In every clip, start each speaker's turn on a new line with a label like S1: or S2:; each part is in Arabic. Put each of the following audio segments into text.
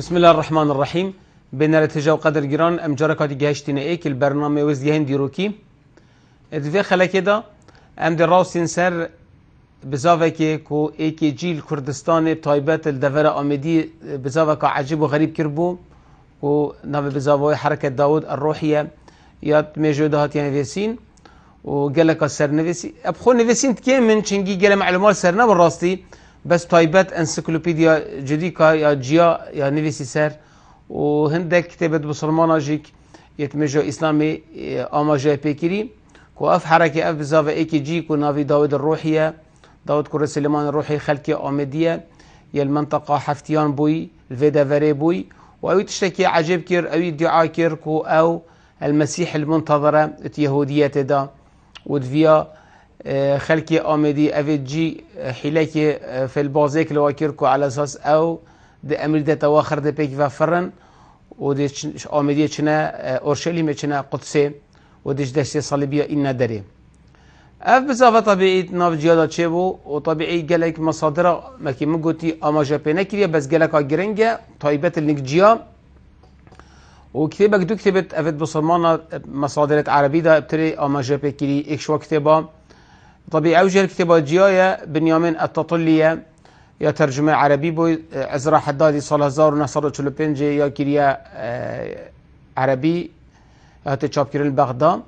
S1: بسم الله الرحمن الرحيم. بين ارتجاء وقدر جيران ام جركاتي جهشتنا ايك البرنامج وزيهن ديروكي ادفي خلا كده ام دي راوسين سر بزاوكي كو ايكي جيل كردستان بطيبات الدفرة امدي بزاوكا عجيب وغريب كربو و نافي بزاوي حركة داود الروحية يات موجودات يعني فيسين وقالك السر نفسي ابخو نفسين تكيم من شنجي قال معلومات سرنا بالراستي بس طيبات انسيكلوبيديا جديكا يا جيا يا نفسي سر وهندك كتابة بسلمان جيك يتمجو اسلامي اماجا بيكري كو اف حركة اف بزاوة ايكي جي كو نافي داود الروحية داود كرة سليمان الروحي خلقي آمدية يا المنطقة حفتيان بوي الفيدا فري بوي وأوي تشتكي عجيب كير أوي ادعاء كير كو أو المسيح المنتظرة يهودية دا ودفيا خلقي آمدي أفي جي حلاكي في البازيك لو كيركو على أساس أو دي أمير دا تواخر دا بيك وفرن ودي آمدية چنا أورشليم چنا قدسي وديش دستي صليبية إنا داري اف بزاوه طبيعي ناف جيادا چه بو و طبيعي گلک مصادر مكي مگوتي اماجا پينا كريا بس گلکا گرنگه طيبت النكجيا و كتابك دو كتابت افت بصرمانا مصادرات عربي دا ابتري اماجا بكري اكشوا كتابا طبيعي اوجه الكتابة جيايا بنيامين التطلية يا ترجمة عربي بو عزرا حدادي صال 1945 يا كريا عربي هاتي چاپ كرين بغداد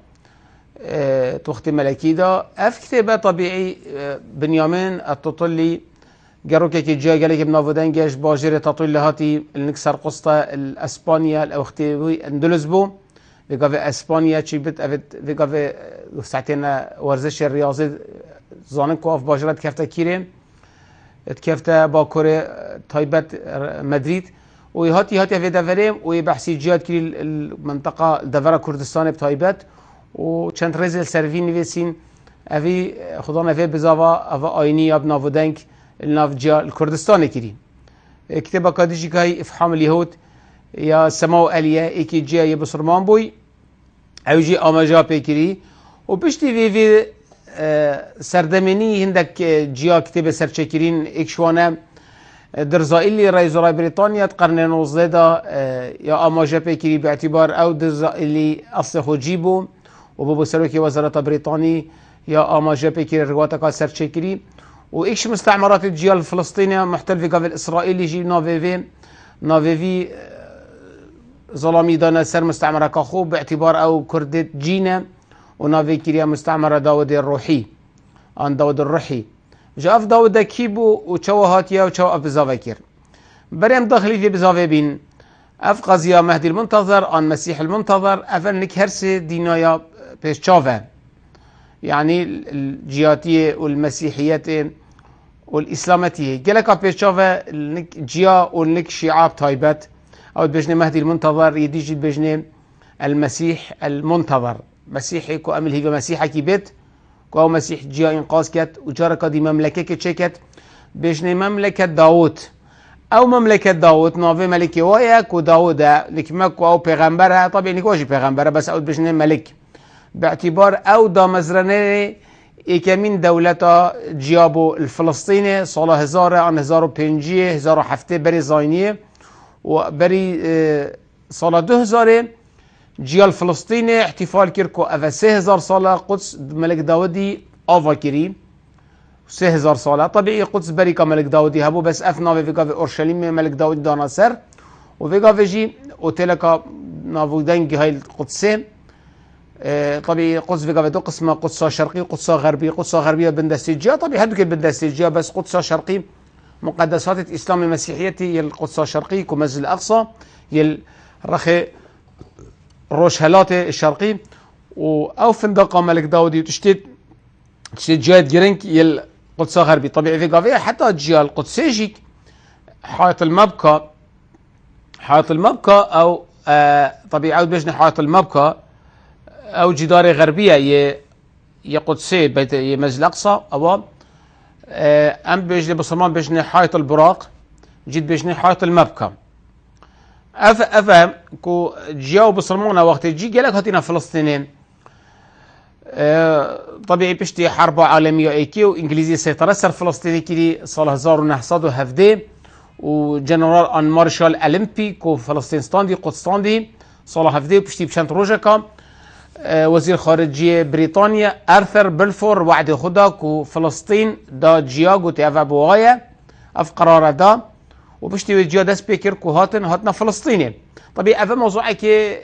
S1: توختي ملكي دا اف كتابة طبيعي بنيامين التطلي قروكي كي جا قالك بنافودان جاش باجير تطلي هاتي النكسر قسطة الاسبانيا الاختيوي اندلس بو في اسبانيا تشي بت افت في ساعتين ورزش الرياضي زانن كواف باجرات كفتا كيرين تكفتا باكوري تايبت مدريد وهاتي في دفريم ويبحثي جيات كري المنطقة دفرة كردستان بتايبت و چند رزل سروی نویسین اوی خدا نفه بزاوا اوه آینی اب نافودنگ الناف جا الكردستان کری کتابا کادیجی که افحام اليهود یا سماو الیه ایکی جا یه بسرمان بوی او جی آمجا پیکری و پشتی وی سردمینی هندک جیا کتاب سرچکرین اکشوانه درزائیلی رئیس وزراء بريطانيا قرن 19 دا یا آمجا پیکری باعتبار او درزائیلی اصل خوجیبو وبابو سلوكي وزارة بريطاني يا آماجا بيكير رغواتكا سرچكري وإيش مستعمرات الجيال الفلسطينية محتل في الإسرائيلي جي نافيفي ظلامي دانا سر مستعمرة كاخو باعتبار أو كردت جينا ونافي كيريا مستعمرة داود الروحي عن داود الروحي جاف داود كيبو وشو هاتيا وشو أف بزافكير بريم داخلي في بزافي بين أف قضية مهدي المنتظر عن مسيح المنتظر أفن نكهرسي دينايا بيشافا يعني الجياتية والمسيحية والإسلامية جلك بيشافا جيا والنك شعاب تايبت أو بجنة مهدي المنتظر يديجي بجنة المسيح المنتظر مسيحي كو أمل هيفا مسيحة كي بيت كو مسيح جيا إنقاذ كت وجارك دي مملكة كتشكت بجنة مملكة داود او مملكة داود نافي ملكي وياك وداود لكمك او پیغمبره طبعا نكوشي پیغمبره بس او بجنه ملك باعتبار او دا مزرنه ايكمين دولتا جيابو الفلسطيني صالة 1000 عن 1005 1007 بري زاينية وبري صالة 2000 جيا الفلسطيني احتفال كيركو افا 3000 صالة قدس ملك داودي افا كريم 3000 ساله طبيعي قدس بريكا ملك داودي هبو بس افنا في كافي اورشليم ملك داودي دانا سر وفي كافي جي اوتيلكا نافودنج هاي القدسين طبيعي قدس في كافي دو قسمه قدس شرقي قدس غربي قدس غربيه بندستيجيا طبيعي هدوك بندستيجيا بس قدس شرقي مقدسات الاسلام المسيحيتي القدس الشرقي كمسجد الاقصى الرخي روشهلات الشرقي او فندق ملك داودي تشتيت جهات جرينك قدس غربي طبيعي في قافية حتى الجهة القدسية جيك حائط المبكى او طبيعي عود بجني حائط المبكى او جدار غربية ي قدسية بيت مسجد الاقصى او ام بجني بصرمان بجني حائط البراق جيت بجني حائط المبكى افهم كو جياو بصرمان وقت جي قالك هاتينا فلسطينين طبيعي بشتي حرب عالمية ايكي وانجليزي سيطرة سر فلسطيني كيري صال 1907 وجنرال ان مارشال أولمبي كو فلسطينستان دي قدستان دي صلاح هفدي بشتي بشانت روجكا وزير خارجية بريطانيا أرثر بلفور وعد خدا كو فلسطين دا جياغو تيافا بوايا اف قرار دا وبشتي جيا داس بيكر كو هاتنا فلسطيني طبيعي افا موضوعي كي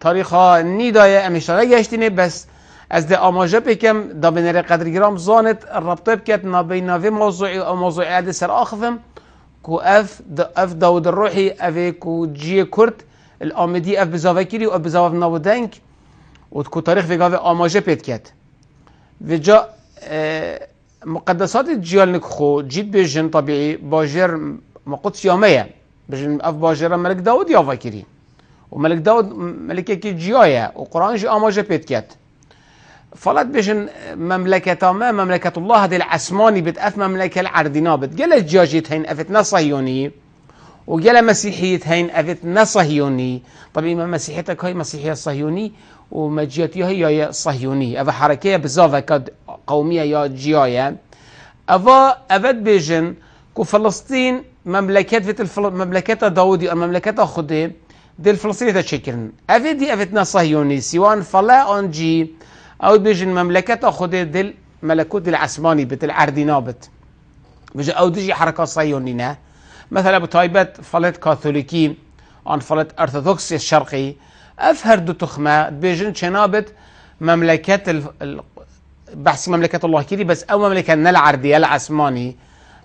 S1: تاريخا نيدايا امشتغل يشتيني بس از ده آماجه بكم دا بنر قدر گرام زانت الربطه بكت نابينا في موضوعي او موضوعي عدي سر آخفم كو اف داود الروحي اف كو جي كرد الآمدي اف بزاوه كيري و اف بزاوه ناودنك وتكو تاريخ في قاوه آماجه بيت كت في جا مقدسات الجيال نكخو جيت بيجن طبيعي باجر مقدس يومية بيجن اف باجر ملك داود يافا كيري وملك داود ملكه كي جيايا وقرآن جي آماجه بيت كت فلات بيجن مملكة ما مملكة الله هذه العسماني بتأف مملكة العردنا بتقال الجاجيت هين أفتنا صهيوني وقال مسيحية هين أفتنا صهيوني طبعا ما مسيحيتك هاي مسيحية صهيوني ومجيتي هي صهيوني أفا حركية بزافة كد قومية يا جيايا أفت بيجن كو فلسطين مملكة داودي أو مملكة خدي دي الفلسطينية تشكرن أفتي أفتنا صهيوني سواء فلا أنجي او بيجن مملكة خود دل ملكوت العسماني بت العردينابت بيجي او ديجي حركة صهيونية مثلا بتايبت فلت كاثوليكي عن فلت ارثوذكسي الشرقي افهر دو تخمة بيجن شنابت مملكة بحث مملكة الله كيري بس او مملكة العردية العسماني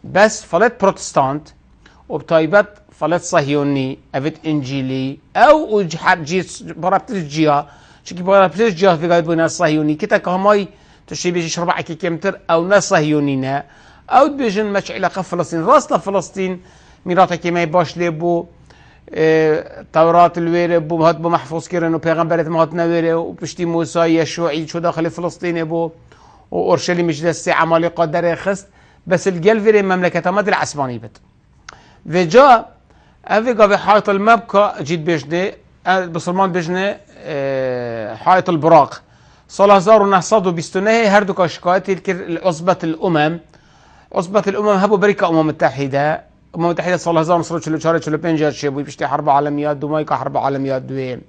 S1: بس فلت بروتستانت وبتايبت فلت صهيوني افت انجيلي او جيت برابط الجيا شكي بقى بليش جاه في قاعد بنا صهيوني كتا كهماي تشي بيجي شربع كي كمتر او ناس صهيونينا او بيجن مش علاقة فلسطين راسنا فلسطين ميراثا كي باش لبو توراة الوير بو هات بو محفوظ كيرن وبيغمبرت مهات نوير وبشتي موسى يشوعي شو داخل فلسطين بو واورشليم مش دسي عمالقة دار خست بس الجلفري مملكة مد العسماني بت في جا افي قابي حائط المبكى جيت بيجني بسلمان بيجني حائط البراق صال 1929 هر دو شكايات عصبة الأمم هبو بريكا متحدة صال 1945 شبوي بيشتي حرب عالمية دومايكا حرب عالمية دوين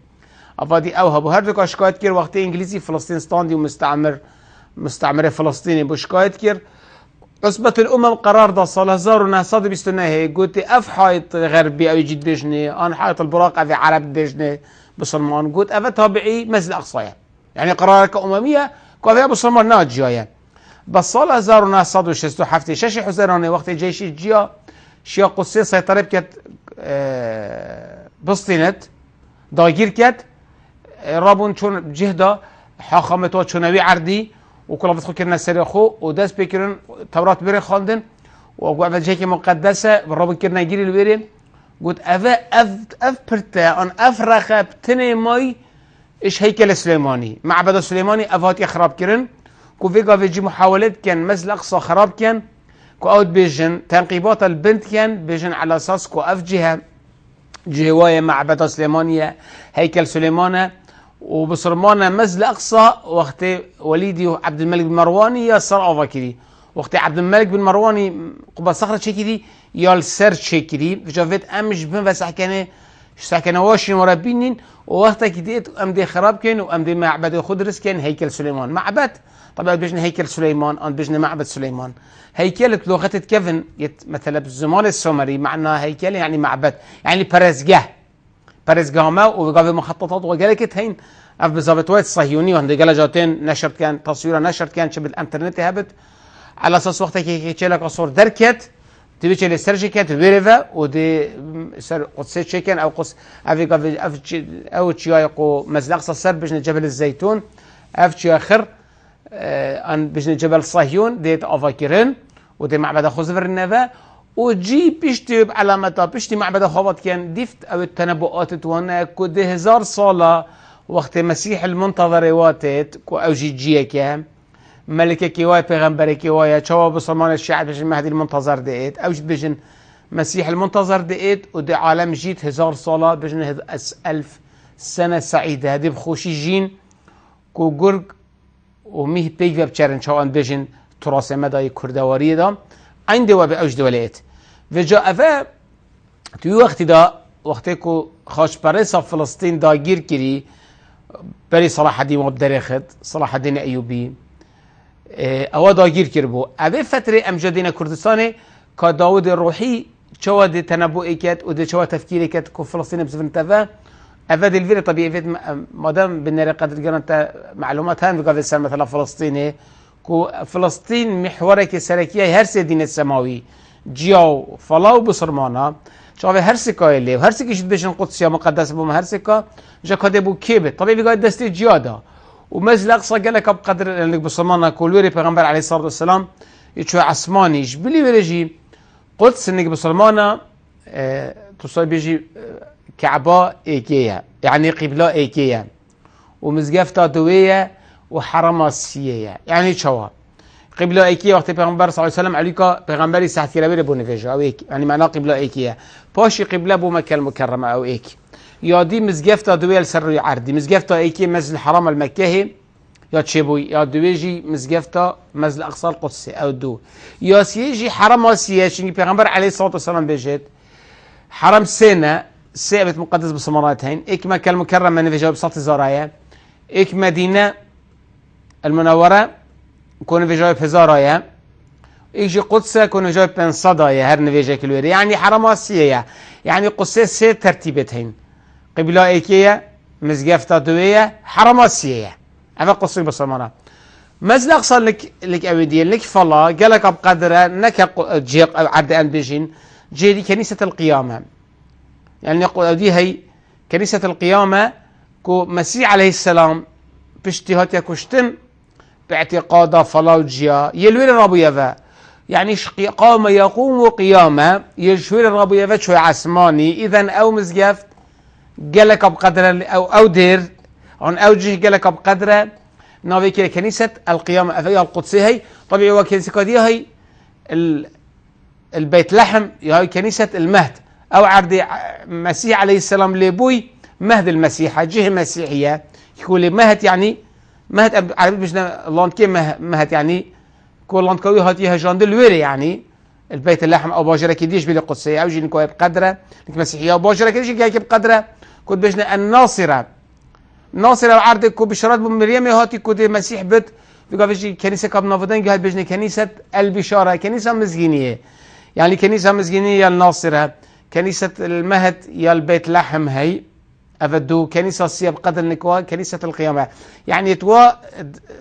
S1: أفادي أو هبو هر دو شكايات كير وقت إنجليزي فلسطين دي مستعمرة فلسطيني بو شكايات كير عصبة الأمم قرار دا صال 1929 قلت أف حائط غربي أو يجيد بيجني أنا حائط البراق أفي عرب بيجني بسلمان قلت أفا تابعي مثل أقصايا يعني قرارك أممية كوفيا بسلمان ناجيا بس صال 1967 شاشي حزيراني وقت جيش الجيا شيا قدسي سيطرة بكت بسطينت دايجير كت رابون چون جهدا حاخامتوا چونوي عردي وكل بتخو كرنا سري خو وداس بيكرن تورات بيري خاندن وقوا جيكي مقدسة رابون كرنا يجيري الويرين قلت أف برتا أن أفرخ بتني ماي إيش هيكل سليماني معبد سليماني أفات يخرب كرن كو فيجا فيجي محاولات كان مثل أقصى خراب كان كو أوت بيجن تنقيبات البنت كان بيجن على أساس كو أف جهواية معبد سليمانية هيكل سليمانة وبصرمانة مثل أقصى وقت وليدي عبد الملك بن مرواني يا صار أفاكري وقت عبد الملك بن مرواني قبل صخرة شكلي يال سر شكلي جافت أمش بن وسحكنه سكنه واشين وربينين ووقتها كديت أمدي خراب كان وأمدي معبد خضرس كان هيكل سليمان معبد طبعا بيجن هيكل سليمان أن بيجن معبد سليمان هيكل لغة كيفن مثلا بالزمان السومري معناه هيكل يعني معبد يعني بارزجاه ما وقاف مخططات وقالك هين أف بزابط وقت صهيوني وهندي قال جاتين نشرت كان تصويره نشرت كان شبه الانترنت هبت على أساس وقتها كي تشيلك أصور دركت تبي تشيل السرجيكات بيرفا ودي سر قدسي تشيكن أو قص أو تشياقو مزلقص السر بجن جبل الزيتون أفتشي آخر أن بجن جبل صهيون ديت أفاكرين ودي معبد خوزفر النفا وجي بيشتي بعلامتها بيشتي معبد خوات كان ديفت أو التنبؤات تونا كودي 1000 صالة وقت مسيح المنتظر واتت كو أو جي كان ملكة كواي پیغمبر كواي شواب بصمان الشعب بجن مهدي المنتظر ديت أو بجن مسيح المنتظر ديت ودي عالم جيت 1000 صالة بجن 1000 سنة سعيدة هدي بخوشي جين كو قرق وميه بيجا بچرن شوان بجن تراث مدى كردواري دا عند وابي اوج دوليت وجاء افا توی وقتی دا وقتی که خاشپرسا فلسطین داگیر کری بری صلاح الدین مبدرخت صلاح الدین ایوبی او داگیر کر بو اوه فتره امجدین کردستانه که داود روحی چوا دی تنبؤ کت و دی چوا تفکیر کت که فلسطین بسفن تفا اوه دلویر طبیعی مادام بنر قدر گران معلومات هم بقى في مثلا فلسطيني كو فلسطين محورك سركيه هرس دين السماوي جياو فلاو بصرمانا شاف هرسكا اللي وهرسكي شد بيشن قدس يا مقدس بو هرسكا جا كدبو كيبت طبيعي بقى دستي جيادا ومزل اقصى قال لك بقدر انك بصرمانا كل وري پیغمبر عليه الصلاه والسلام يشو عثماني جبلي ورجي قدس انك بصرمانا تصاي بيجي كعبة ايكيا يعني قبلة ايكيا ومزقفتا دوية وحرماسية يعني شوا قبلة ايكيا وقت پیغمبر صلى الله عليه وسلم عليك پیغمبري ساعت كلا بو نفجا او ايك يعني معناه قبلة ايكيا باشي قبلة بو مكة المكرمة او ايك يا دي مزقفتا دوية السر عردي مزقفتا ايكيا مزل الحرم المكي يا تشيبوي يا دويجي مزقفتا مزل اقصى القدس او دو يا سيجي حرماسية شنو پیغمبر عليه الصلاة والسلام بيجت حرم سنة سيبت مقدس بصمراتين إك مكة المكرمة نفجا بساط زارايا إك مدينة المنورة كون نفجا بهزارايا إيجي قدس كون نفجا بنصدايا هر نفجا كلوري يعني حرم آسيا يعني قدس سي ترتيبتين قبلة إيكيا مزقفتا دوية حرم آسيا هذا قصي بصمرة مزل أقصى لك أوديا لك فلا قالك بقدره نك جيق عرض أن بيجين جيدي كنيسة القيامة يعني يقول دي هي كنيسة القيامة كو مسيح عليه السلام باشتهات يكشتن باعتقاد فلاوجيا يلوين رابو يفا يعني قام يقوم قيامة يشوير رابو يفا شوي عسماني إذن أو مزقف قالك بقدر أو دير عن أوجه قالك بقدر ناوي كنيسة القيامة أفيا القدسية هي طبيعي وكنيسة كدية هي البيت لحم هي كنيسة المهد أو عرض مسيح عليه السلام لبوي مهد المسيح جهة مسيحية يقول مهد يعني مهد عربي بجنا لانكي مهد يعني كل لانكوي هاتي هجاند الوري يعني البيت اللحم أو باجرة كديش بلا قدسية أو جين كوي بقدره مسيحية أو باجرة كديش جاي بقدره كنت بجنا الناصرة ناصرة عرض كو بشارات مريم هاتي كود مسيح بد بقى بيجي كنيسة كاب نافدان قال بجنا كنيسة البشارة كنيسة مزجينية يعني كنيسة مزجينية الناصرة كنيسة المهد يا البيت لحم هي أفدو كنيسة سياب قدر نكوا كنيسة القيامة يعني توا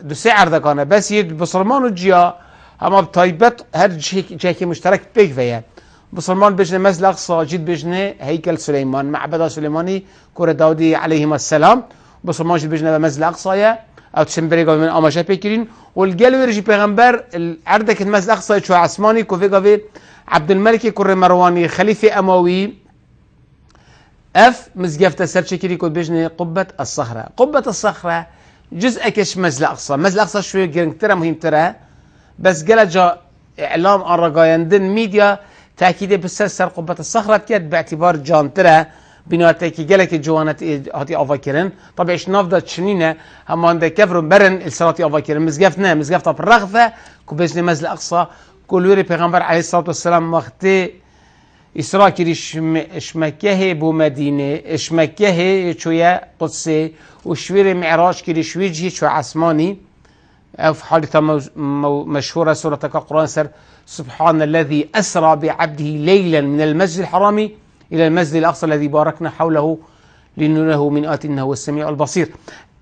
S1: دو سعر ذكانا بس يد بصرمان وجيا هما بطيبت هر جاكي مشترك بيك فيها بصرمان بجنة مسجد الأقصى جد بجنة هيكل سليمان معبد سليماني كورة داودي عليهما السلام بصرمان جد بجنة مسجد الأقصى أو تشمبريغا من أماشا بيكرين والجالو يرجي بيغمبر عردك المسجد الأقصى شو عثماني كوفيغا عبد الملك كر مرواني خليفة أموي مزقفة سرشكري كود بجنة قبة الصخرة قبة الصخرة جزء كش مزل أقصى مزل أقصى شوية جرنك ترى مهم ترى بس قال جا إعلام الرقايندن ميديا تأكيد بسر قبة الصخرة كيد باعتبار جان ترى بناتك قالك جوانات هاتي أفاكرن طبعا إيش نافذة شنينة هم عندك كفرون برن السراتي أفاكرن مزقفة بالرغفة كو بجنة مزل أقصى كل وري پیغمبر عليه الصلاة والسلام وقتی إسراء كري شمكه بو مدينة شمكه شوية قدسي وشوير معراج كري شويجي شو عسماني في حادثة مشهورة سورة القرآن سر سبحان الذي أسرى بعبده ليلا من المسجد الحرام إلى المسجد الأقصى الذي باركنا حوله لنريه من آت إنه هو السميع البصير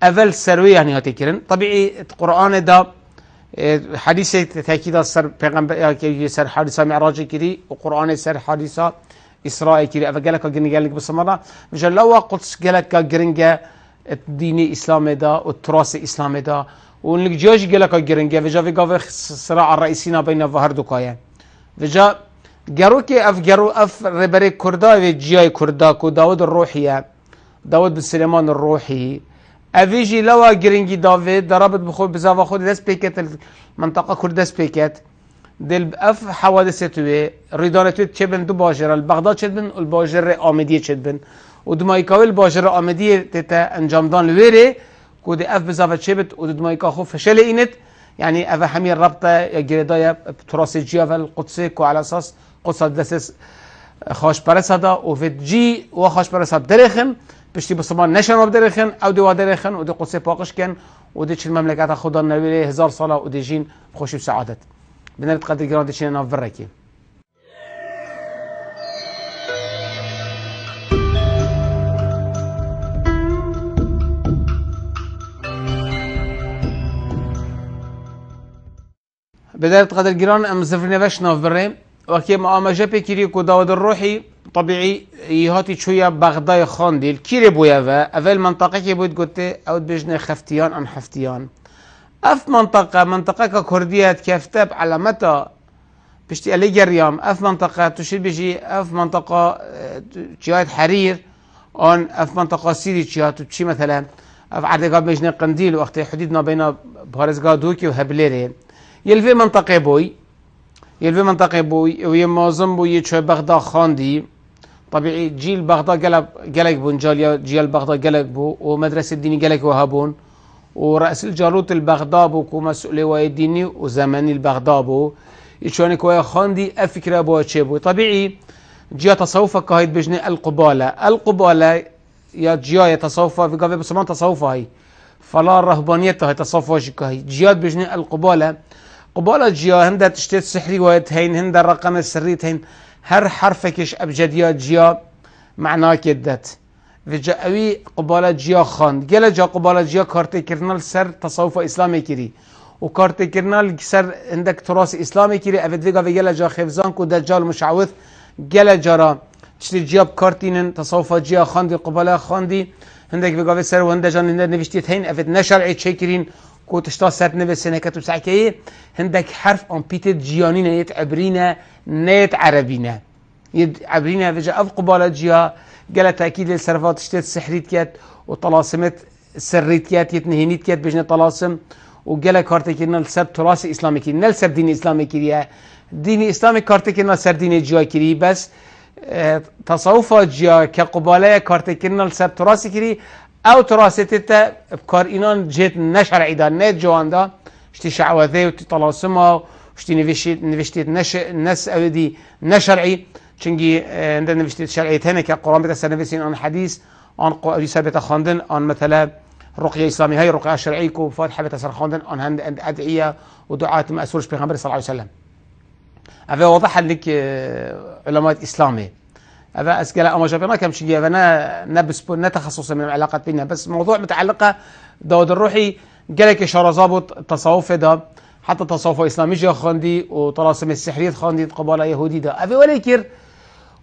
S1: أول سروي يعني هاتكرن طبيعي القرآن ده حديث تأكيد سر پیغمبر سر حادثة معراج كري وقرآن سر حادثة إسراء كري أفقالك قالك بسمرة مجال لو قدس قالك قرنجة الدين الإسلام ده والتراث الإسلام ده ونلك جوش قالك قرنجة فجا في قاف صراع الرئيسين بين ظهر دكايا فجا قروكي أف ربري كردا في جياي كردا كو داود الروحية داود بن سليمان الروحي أفيجي لوا جرينجي دافيد ضربت بخود بزاف خود دس بيكت المنطقة كردس بيكت دل أف حوادث توي ريدانة توي تشبن دو باجرة البغداد تشبن والباجرة آمدية تشبن ودمايكاوي الباجرة آمدية تتا انجام دان الويري كود أف بزاف تشبت ودمايكا خو فشل إنت يعني أف حمير ربطة جريدايا تراث جيافة القدسي كو على أساس قدس دسس خاش پرست دا و في جي و خاش پرست درخن پشتی بسمان نشن و بدرخن او دو درخن و دو قدس پاکش کن و دو چل مملکت خدا نویره 1000 ساله و دو جین خوشی و سعادت بنرد قدر گران دو چین ناف برکی. بداية قدر جيران ام زفر نوش ناف بري وكي معامجة بكيري كو داود الروحي طبيعي يهاتي شوية بغداد خانديل كيري بويا اول منطقة كي بود قلت او بجنة خفتيان ان حفتيان اف منطقة كردية كفتب علامتها بشتي الي جريام اف منطقة تشير بيجي اف منطقة جهات حرير ان اف منطقة سيري جهات تشي مثلا اف عدقاب بجنة قنديل وقت حدودنا بين بارزقا دوكي وهبليري يلفي منطقة بوي ويمازم بوي شو بغداد خاندي طبيعي جيل بغداد قلق بون جيل بغداد قلق بو ومدرسة الديني قلق وهابون ورأس الجاروت البغداد بو كو مسؤولي واي ديني وزماني البغداد بو يشواني كويا خاندي افكرة بو بو طبيعي جيا تصوفة كهيد بجني القبالة يا جيا تصوفة في قابل بسمان تصوفة هاي فلا رهبانيتها تصوفة كهي جياد بجني القبالة قبالة جيا هندا تشتت سحري ويتهين هندا الرقم السري تهين هر حرفكش أبجديات جيا معناه كدت فجأوي قبالة جيا خان جل جا قبالة جيا كارتي كرنال سر تصوف إسلامي كري وكارتي كرنال سر عندك تراث إسلامي كري أفد فيجا في جل جا خفزان كو دجال مشعوذ جل جرا تشتي جياب كارتين تصوف جيا خان دي قبالة خان دي عندك فيجا في سر وهندا جان نفشتي هين أفد نشرعي تشكرين كو تشتا سر نفسنا كتب سعكية عندك حرف أم بيت جيانين يت عبرينا نيت عربينا يد عبرينا فجأة قبالة جيا قال تأكيد للسرفات تشتت سحريت كات وطلاسمت سريت كات يتنهينيت كات بجنة طلاسم وقال كارتك إن السر تراث إسلامي كري نل سر دين إسلامي كري دين إسلامي كارتك إن سر دين جيا كري بس تصوفات جيا كقبالة كارتك إن السر تراث كري او تراثتتا بكار إنان جيت نشر عيدا نت جوان دا اشتي شعوذي وتي طلاسمها وشتي نفشتيت نس او دي نشرعي چنگي عندنا نفشتيت شرعيت هنا كقرآن بتا نفسين عن حديث عن رسالة خاندن عن مثلا رقية إسلامية هاي رقية شرعية كو فاتحة بتا خاندن عن هند أدعية ودعاة مأسورش بيغمبر صلى الله عليه وسلم هذا واضح لك علماء إسلامي هذا أسئلة أما جابنا كم شيء أنا نبسط نتخصص من العلاقات بيننا بس موضوع متعلقة داود الروحي قالك إشارة ضابط تصوف ده حتى تصوف إسلامي جا خاندي وطلاسم السحرية خاندي قبالة يهودي ده أبي ولكن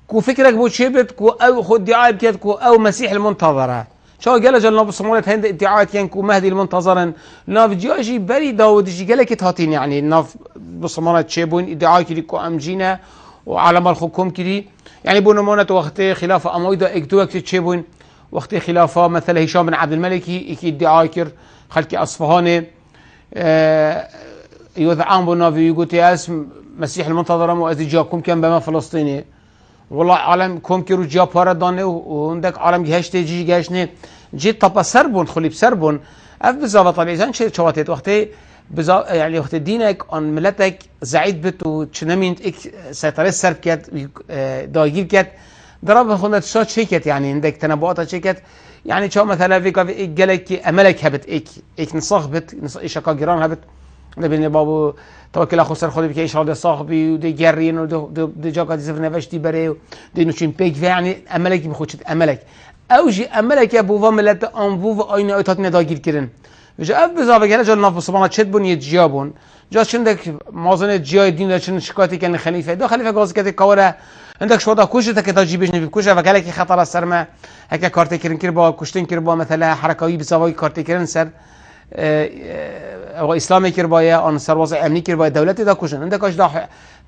S1: كو فكرك بو شبت كو أو خد دعاء كده كو أو مسيح المنتظرة شو قال جل نبي صمولة هند ادعاءات كان كو مهدي المنتظرا ناف جاجي بري داود جي قالك تهاتين يعني ناف بصمولة شيبون ادعاء كده كو أمجينا وعلى ما الحكم كده يعني بونمونة وقت خلافة أمويدا اكتوك تشيبون وقت خلافة مثل هشام بن عبد الملك يكي ادعاكر خلق أصفهاني يوذعان بنافي يقول اسم مسيح المنتظر وأزي جاكم كان بما فلسطيني والله عالم كم كيرو جا باردانه وعندك عالم جهش تيجي جهشني جيت طب سربون خليب سربون أف بزاف طبيعي زين شيء شواتيت وقتي بزاف يعني وقت دينك عن ملتك زعيد بت وتشنمين إك سيطرة سرب كات دايجير كات ضرب خلنا تشات شيكت يعني عندك تنبؤات شيكت يعني شو مثلا فيك جالك أملك هبت إك نصاخ بت إيش كاجران هبت نبين بابو توكل أخو سر خلي بكيش هذا صاحبي ودي جرين ودي جاكا تزف نفش دي بري ودي نشين بيك يعني أملك بخوش أملك أوجي أملك يا بوفا ملت أنبوفا أين أتاتنا دايجير كرن جا بزاف جانا جا ناف سبحانه شدبون يتجابون جا شندك مازن جاي دين لشن شكاتي كان خليفة ده خليفة قاص كده كورة عندك شو ده كوشة كده تجيبش نبي كوشة فقالك خطر السرمة هكا كارتي كرن كربا كوشتين كربا مثلا حركوي بزاوي كارتي كرن سر او اسلامي كربايا ان سر وضع امني كربايا دولتي ده كوشن عندك اش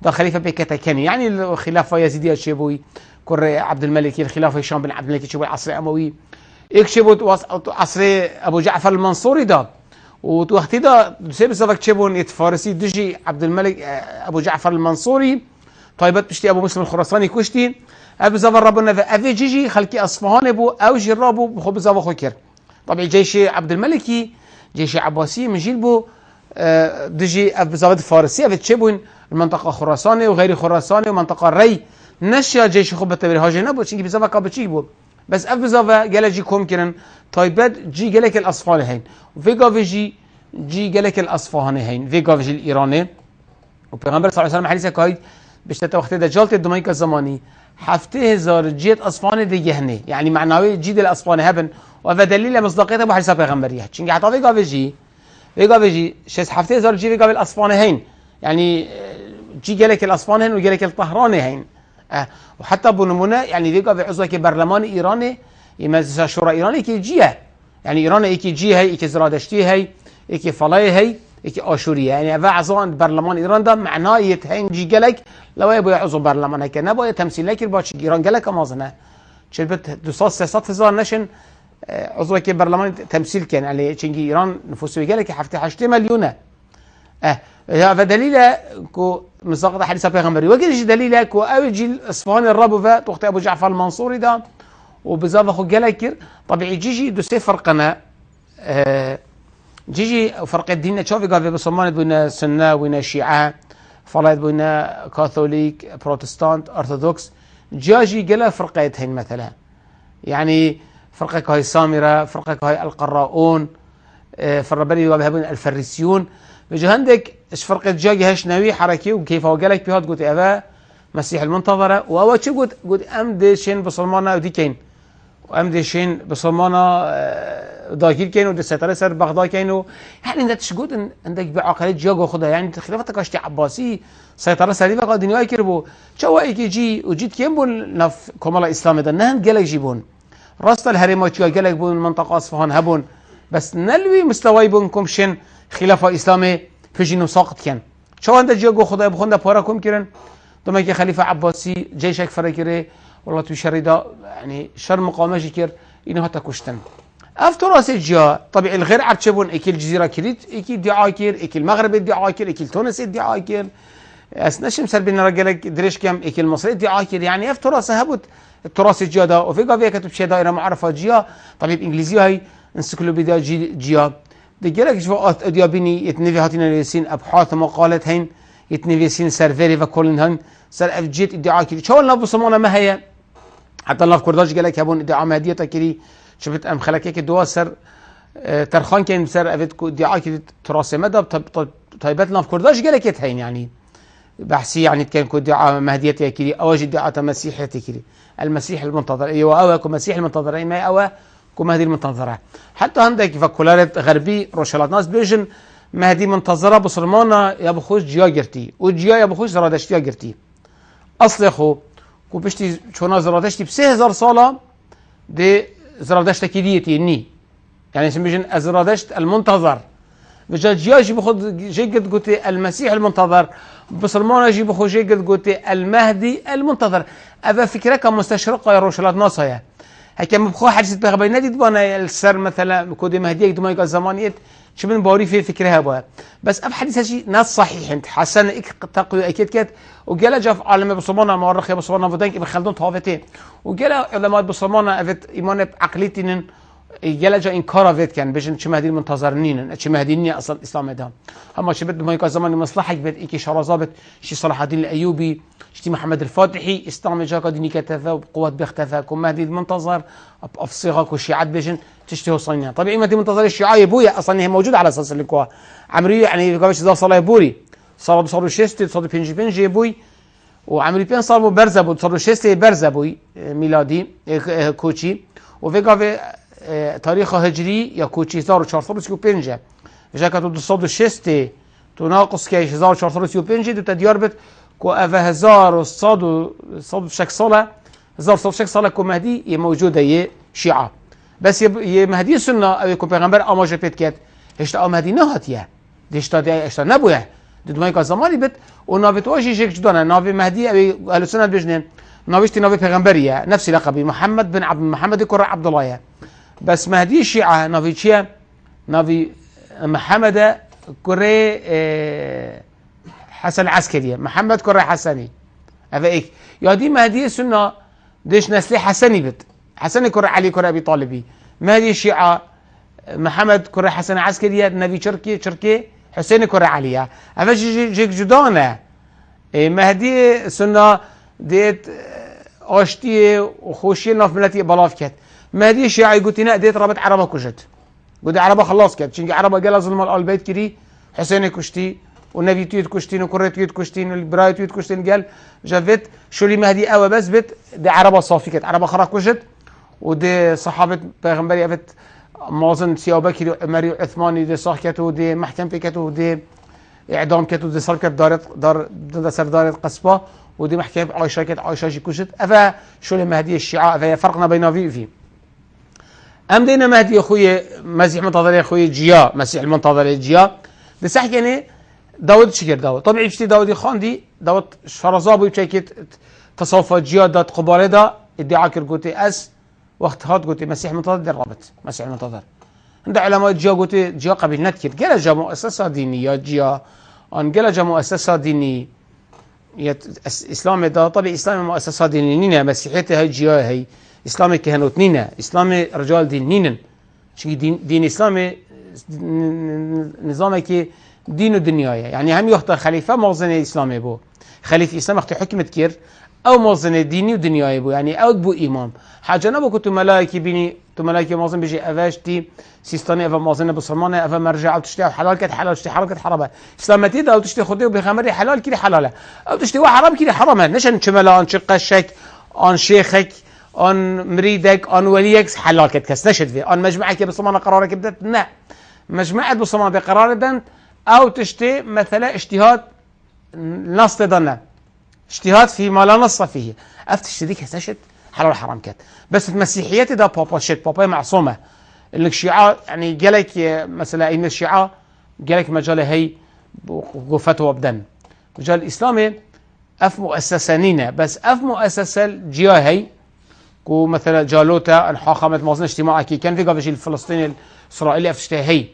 S1: ده خليفة بيكتا كاني يعني الخلافة يزيدية شيبوي كر عبد الملك الخلافة هشام بن عبد الملك شيبوي عصر اموي يكشبوا عصر ابو جعفر المنصوري ده ووقتي ده سيب زفك تشيبون يتفارسي دجي عبد الملك ابو جعفر المنصوري طيبت بشتي ابو مسلم الخراساني كشتي ابو زفر ربنا افي جيجي خلكي اصفهان ابو او جرابو بخو بزاف خوكر طبعا جيش عبد الملكي جيش عباسي من جيل بو دجي ابو زفر الفارسي افي تشيبون المنطقه خراساني وغير خراساني ومنطقه الري نشیا جیش خوب بتبری هاجی نبود چونکه بزاف کابچی بود بس اف بزاف گله جی کم کردن تایبت جی گله کل اصفهان هین و گاوی جی گله کل اصفهان هین و گاوی ایرانه و پیغمبر صلی الله علیه و حدیث که بشتت وقت دجالت دمایک زمانی 7000 جیت اصفهان دیگه هنه یعنی معنوی جید الاصفهان هبن و دلیل مصداقیت ابو حدیث پیغمبریه چونکه حتی و گاوی جی 7000 جی و گاوی الاصفهان هین يعني جي جالك الاصفهان هن وجالك الطهران هين وحتى بنمونه يعني ديقا في عضو كي برلمان ايراني مجلس الشورى ايراني كي جيه يعني ايران ايكي جي هي ايكي زرادشتي هي ايكي فلاي هي ايكي اشوريه يعني اعضاء برلمان ايران ده معناه يتهين جي جالك لو يبغى عضو برلمان هيك نبغى تمثيل لك باش ايران جالك مازنه شبت 200 300 هزار نشن عضو كي برلمان تمثيل كان يعني تشنجي ايران نفوسه جالك حفتي 8 مليون هذا دليل كو مصداق حديث پیغمبري وجه دليل كو او جيل اصفهان الرب فات وقت ابو جعفر المنصوري ده وبزاف اخو جلكر طبيعي جيجي دو سي فرقنا جيجي فرق الدين تشوفي قال بصمان بين سنه وين شيعه فلايت بين كاثوليك بروتستانت ارثوذكس جاجي جلا فرقتين مثلا يعني فرقك هاي سامره فرقك هاي القراؤون فربني وبهبن الفريسيون بيجي عندك ايش فرق الجاي هاش نوي حركي وكيف هو قالك بيهات قلت ابا مسيح المنتظره واول شيء قلت امدشين بصلمانه ودي كين وامدشين بصلمانه داكيل كين ودي ستاره سر بغداد كين يعني انت تشقود عندك بعقليه جاغو خدها يعني خلافتك اشتي عباسي سيطره سري بقى دنيا يكربو شو ايكي جي وجيت كين بون نف كمال اسلام ده نهن قالك جيبون راست الهرمات قالك بون منطقه اصفهان هبون بس نلوي مستوى بونكم شن خلافه اسلامي فيجينو ساقط كان شو عند جاغو خدای بخونده پارا کم کردن دوما که خلیفه عباسی جیشک فرکره والله تو شریدا يعني شر مقامه جيكر اینو حتى کشتن افتر راس جا طبيعي الغير عرب شبون اكل الجزيره كريت اكل ادعاء كير اكل المغرب ادعاء كير اكل تونس ادعاء كير اسناش مسر بين رجالك دريش كم اكل مصر ادعاء كير يعني افتر راس هبط التراث الجا ده وفي قضيه كتب شي دائره معرفه جا طبيب انجليزي هاي انسيكلوبيديا جا دجالك جوات اديابيني يتنفي هاتين اليسين ابحاث مقالات هين يتنفيسين سيرفيري وكلن هن سر افجيت ادعاء كري شو النبو سمونا ما هي حتى الله في كرداش قالك هبون ادعاء مهديه كري شفت ام خلكك دوا سر ترخان كان سر افت ادعاء كري تراث مدى طيبات الله في كرداش قالك يتهين يعني بحثي يعني كان ادعاء مهديه كري اوج ادعاء مسيحيه كري المسيح المنتظر ايوه او مسيح المنتظر اي ما او مهدي المنتظرة حتى عندك فكولارت غربي روشلات ناس بيجن مهدي منتظرة بصرمانة يا بخوش جيا جرتي وجيا يا بخوش زرادشتي جرتي اصل خو كو بشتي شونا زرادشتي ب 3000 سالة دي زرادشت كديتي ني يعني اسم بيجن زرادشت المنتظر بجا جيا جي بخود جي قد قلت المسيح المنتظر بصرمانة جي بخوش جي قد قلت المهدي المنتظر ابا فكرة كمستشرقة يا روشلات ناس هيا هكذا مبخو حديث بغبي نديد بانا السر مثلا كودي مهديك دماغ يقال زمانيت شو من بوري في فكرها بها بس اب حديث هالشيء ناس صحيح انت حسن تقوي اكيد كات وقال جاف عالم بصمانه مؤرخ بصمانه ودنك ابن خلدون طافتين وقال علماء بصمانه افت ايمان بعقليتين قال جا انكار افت كان بيجن شو مهدي المنتظرين شو مهديني اصل الاسلام ده اما شو بده ما يقال زمان مصلحه بد ايكي شرازابت شي صلاح الدين الايوبي شتي محمد الفاتحي اسلام جاكا ديني كتفا وقوات بيختفى كم مهدي المنتظر افصيغك والشيعات بيجن تشتهي صينيا طبيعي مهدي المنتظر الشيعه يبويا اصلا هي موجوده على اساس اللي عمري يعني قبل ذا صلاه بوري صاروا شيستي صاروا بنجي يبوي وعمري بين صاروا برزبو صاروا شيستي برزبوي ميلادي كوتشي وفي قافي تاريخ هجري يا كوتشي 1435 جاكا تو صادو شيستي تناقص كي 1435 دو تدياربت كو افا 1100 شك صلاه 1100 شك صلاه كو مهدي موجوده ي شيعه بس ي مهدي سنه او يكون پیغمبر اماجه بيت كات هشتا مهدي نهاتيه دشتا دي اشتا نبويه دد ما زماني بت ونافت واجي شيك جدنا نافي مهدي او اهل السنه بجنن نافشتي نافي پیغمبريه نفس لقبي محمد بن عبد محمد كر عبد الله بس مهدي الشيعه نافي شيا نافي محمد كري حسن عسكريه محمد كري حسني افيك يا دي مهدي سنه ديش نسلي حسني بت حسن كري علي كري ابي طالبي مهدي الشيعه محمد كري حسن عسكريه نبي شركي حسين كري عليا افا جيك جدانه مهدي سنه ديت آشتي وخوشي ناف ملتي بلاف كت مهدي الشيعي قلتنا ديت رابط عربة كشت قلت عربة خلاص كت شنك عربة قال ظلم الآل بيت كري حسين كشتي والنبي تويت كشتين وكرة تويت كشتين والبراي تويت كشتين قال جافت شو لي مهدي أوى بس بت دي عربة صافي كت عربة خرا كشت ودي صحابة بيغمبري أفت مازن سيا بكري عمري عثماني دي صاح كت ودي محكم في كت ودي إعدام كت ودي صار كت دار سر دارت قصبة ودي محكمة عائشة كت عائشة شي كشت أفا شو لي مهدي الشيعة أفا فرقنا بين في أم دينا مهدي أخوي مسيح منتظر أخوي جيا مسيح المنتظر جيا بس أحكي داود شكر داود طبعا بشتي داودي خان دي داود فرزابو يبشكت تصوف جيا دات قبالة دا ادعا كر قوتي أس وقت هاد قوتي مسيح منتظر دي الرابط مسيح المنتظر عند علماء جيا قوتي جيا قبل نتكر قال جا مؤسسة دينية جيا أن قال جا مؤسسة دينية إسلام دا طبعا إسلام مؤسسة دينية نينا مسيحيته هاي جيا هاي إسلامي كهنوت نينا إسلامي رجال دين نينا شي دين إسلامي نظامي كي دين الدنيا يعني هم يختار خليفة موازنة إسلامي بو خليفة إسلام اختار حكمة كير أو موازنة ديني ودنياي بو يعني أو بو إمام حاجة نبو كنتو ملايكي بيني تو ملايكي موازن بيجي أفاشتي سيستاني أفا موازنة بصرمانة أفا مرجع أو تشتي حلال كت حلال تشتي حرام كت حرام إسلامتي ده أو تشتي خديه وبخمري حلال كيري حلالة أو تشتي حرام كيري حرام نشان شملا أن شقشك أن شيخك أن مريدك أن وليك حلال كت كس نشد فيه أن مجمعك بصرمانة قرارك بدت لا مجمعة بصرمانة قرار دن أو تشتي مثلا اجتهاد نص تضنا اجتهاد فيما لا نص فيه أفتش ذيك هسشت حلال حرام كات بس المسيحية ده بابا شت بابا معصومة اللي الشيعة يعني جالك مثلا إن الشيعة جالك مجال هي وفتوى بدن مجال الإسلامي أف مؤسسانين بس أف مؤسسة جيا هي كو مثلا جالوتا الحاخامة موازنة اجتماعي كان في قبل الفلسطيني الإسرائيلي أفتش هي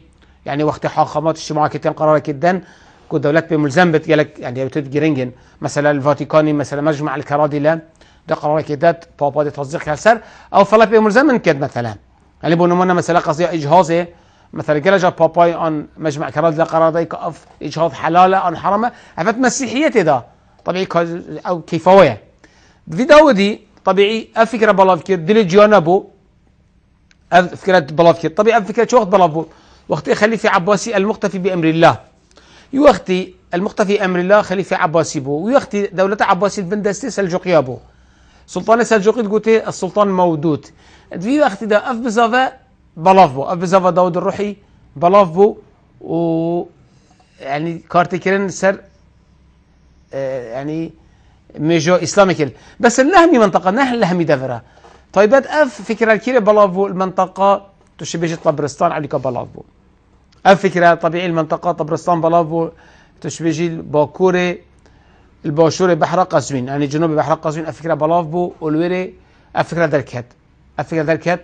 S1: يعني وقت حاخامات اجتماعية كتير قرارة جدا كو دولات بملزم بتجلك يعني بتجرينجن مثلا الفاتيكاني مثلا مجمع الكراديلا ده قرارة كده بابا دي تصديق هالسر او فلات بملزم من كده مثلا يعني بنمنا مثلا قضية اجهاضه مثلا جلجا باباي عن مجمع كراديلا قرار ده يقف اجهاض حلالة عن حرامة عفت مسيحيتي ده طبيعي او كيفوية في داودي طبيعي افكرة بلافكير دلي جيانبو افكرة بلافكير طبيعي افكرة شو وقت بلافو وقت خليفة عباسي المختفي بأمر الله يوقتي المختفي أمر الله خليفة عباسي بو ويوقتي دولة عباسي البندستي سلجوقيا بو سلطان سلجوقي تقولي السلطان مودود في وقت ده أف بزافا بلاف بو أف بزافا داود الروحي بلاف بو و يعني كارتيكرين سر يعني ميجو إسلامي بس اللهمي منطقة نحن اللهمي دفرة طيبات أف فكرة الكيرة بلاف بو المنطقة تشبه طبرستان عليك بلافو الفكرة طبيعي المنطقة طبرستان بلافو تشبه باكوري الباشوري بحر قزوين يعني جنوب بحر قزوين الفكرة بلافو والويري الفكرة دركت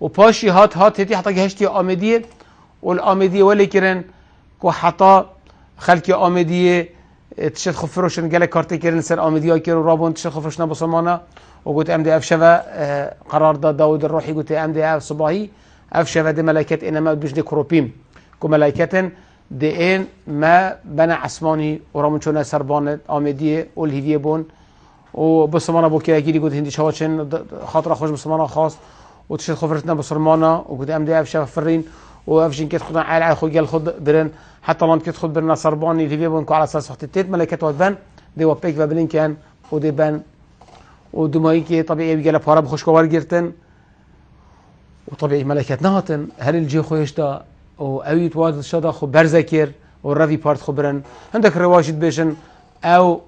S1: وباشي هات هتي حتى جهشتي آمدية والآمدية ولي كرن كو حتى خلقي آمدية تشد خفروشن قالك كارتي كرن سر آمدية كيرو رابون تشد خفروشنا بصمانة وقلت أمدي أفشفة قرار داود الروحي قلت أمدي أفصباهي أفشفة دي ملايكات إنما بيش دي كروبيم كو ملايكات دي إن ما بنى عسماني ورامنشونا سربانة آمدية والهيفية بون وبصمانة بو كي أكيدي قلت هندي شواتشن خاطر أخوش بصمانة خاص وتشد خفرتنا بصرمانة وقلت أمدي أفشفة فرين وأفشين كت خدنا عالي خو جال خد برن حتى لان كت خد برنا سرباني الهيفية بون كو على أساس وقت التيت ملايكات وادبان دي وبيك وبلين كان ودي بان ودمائي كي طبيعي بيجي لبارا بخوش كوار جيرتن وطبيعي ملكات نهاتن هل الجي خويش دا او اويت واد شدا خو برزكير والرافي بارت خبرن عندك رواجد بيشن او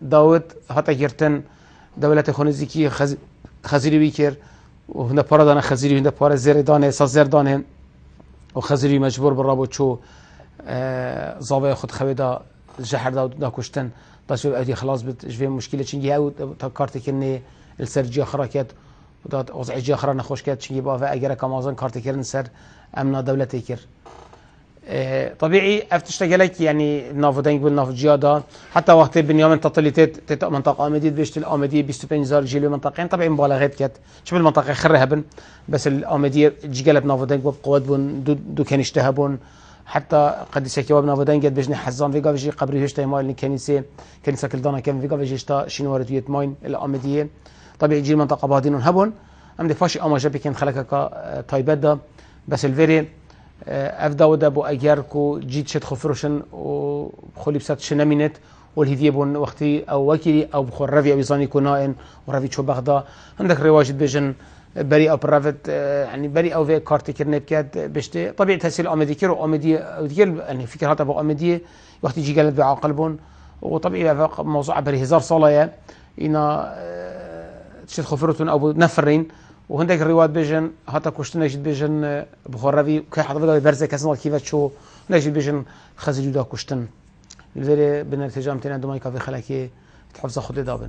S1: داود هاتا جيرتن دولة خونزيكي خزيري بيكير وهنا بارا دانا خزيري وهنا بارا زير دانه سازر دانه وخزيري مجبور بالرابو تشو زاوية خود خويدا جحر دا كشتن تاشو ادي خلاص بتجي مشكله چنگي او كارت كني السرجي خراكات ودات وضعي اخرى نخوش كات چنگي با اگر كمازن كارت كرن سر امنا دولتي كر طبيعي افتشتغلك يعني نافودنج بالناف جيادا حتى وقت بنيامين تطليتات منطقه امديد بيشت الامديه 25000 جيلو منطقين طبعا مبالغات كات شبه المنطقه خرهبن بس الامديه جيلت نافودنج بقوات بون دو كان يشتهبون حتى قديسة كواب نافودان قد بجني حزان فيقا بجي قبري هشتا مايل الكنيسة كنيسة كلدانا كم فيقا بجي هشتا شينوارتوية ماين الأمدية طبيعي جي المنطقة بهادينون هبون ام دي فاشي اما جبي كان خلقك تايبدا بس الفيري افدا ودا بو اجار كو جيت شت خفروشن وخولي بسات شنمينت والهديه بون وقتي او وكيلي او بخور رافي ويزاني كوناين ورافي شو بغدا عندك رواج بيجن بري او برافت يعني بري او في كارتي كرنيب كات بشتي طبيعي تسهيل امديكير وامديه يعني فكره هذا بو امديه وقت يجي قالت بعقلبون وطبيعي موضوع بري هزار صلايا إنا شت خفرتون أو نفرين وهندك الروايات بيجن حتى كشتنا جد بيجن بخاربي كي حضر بقى برزة كسر كيف شو نجد بيجن خزي جدا كشتن الفيري بنرتجام تنا دوما يكفي خلاكي تحفظ خد دابن